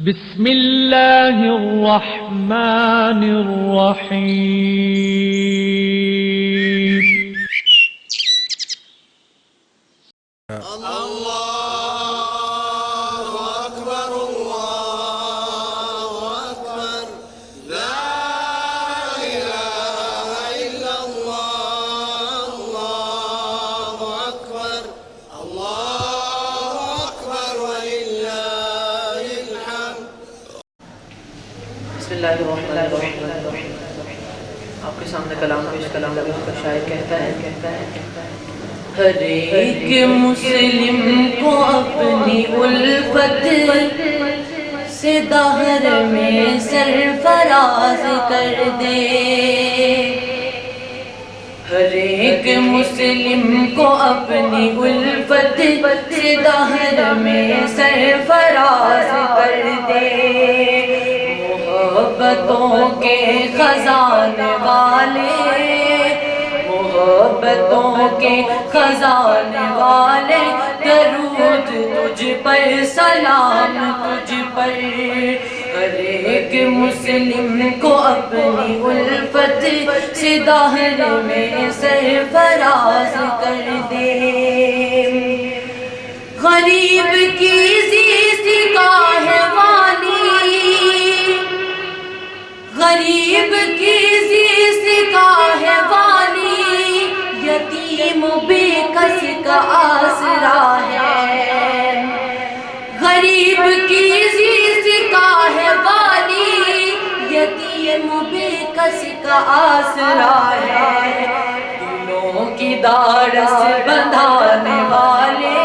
بسم اللہ الرحمن الرحیم اللہ اکبر اللہ اکبر لا الہ الا اللہ اللہ اکبر وللہ الحمد۔ بسم اللہ الرحمن الرحیم۔ آپ کے سامنے کلام پیش کلام کا شاعر کہتا ہے ہر ایک مسلم کو اپنی الفت سے دہر میں سرفراز کر دے، ہر ایک مسلم کو اپنی الفت سے دہر میں سرفراز کر دے، محبتوں کے خزانے والے، محبتوں کے خزانے والے، درود تجھ پر سلام تجھ پر، ہر ایک مسلم کو اپنی الفت سے دہر میں سرفراز کر دے، غریب کی زیست کا ہے والی، غریب کی زیست کا ہے والی، یتیم بے کس کا آسرا ہے، غریب کی زیست کا ہے والی، یتیم بے کس کا آسرا ہے، دلوں کی دھاڑس بندھانے والے،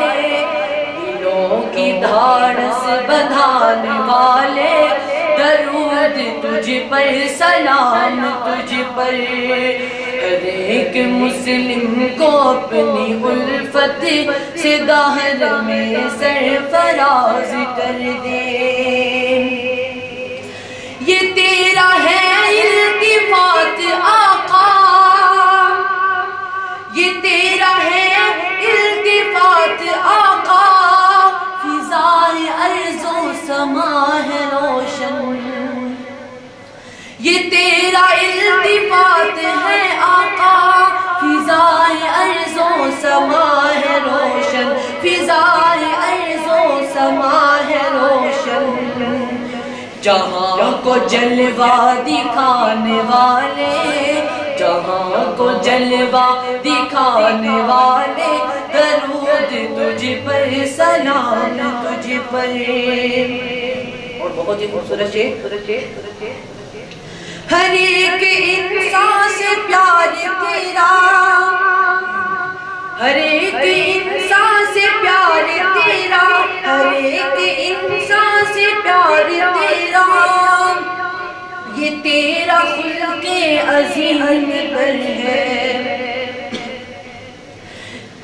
دلوں کی دھاڑس بندھانے والے، درود تجھ پر سلام تجھ پر، ہر ایک مسلم کو اپنی الفت سے دہر میں سرفراز کر دے، یہ تیرا ہے التفات آقا، یہ تیرا ہے التفات آقا، فضائے ارض و سما ہے روشن، یہ تیرا التفات ہے آقا، فضائے ارض و سما ہے روشن، فضائے ارض و سما ہے روشن، جہاں کو جلوہ دکھانے والے، جہاں کو جلوہ دکھانے والے، درود تجھ پر سلام تجھ پر، اور بہت ہی خوبصورت شعر، ہر ایک انسان سے پیار تیرا، ہر ایک انسان سے پیار تیرا، ہر ایک انسان سے پیار تیرا، یہ تیرا خلق عظیم پر ہے،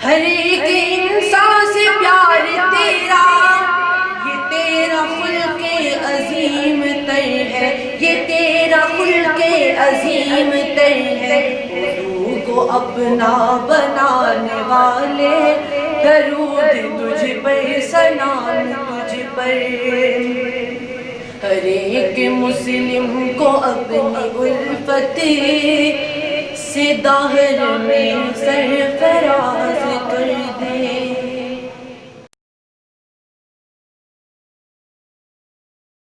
ہر ایک انسان سے پیار تیرا، یہ تیرا خلق عظیم تر ہے، یہ تیرا خلق عظیم تر ہے، روح کو اپنا بنانے والے، درود تجھ پر سلام تجھ پر، ہر ایک مسلم کو اپنی الفت سے دہر میں سرفراز کر دے۔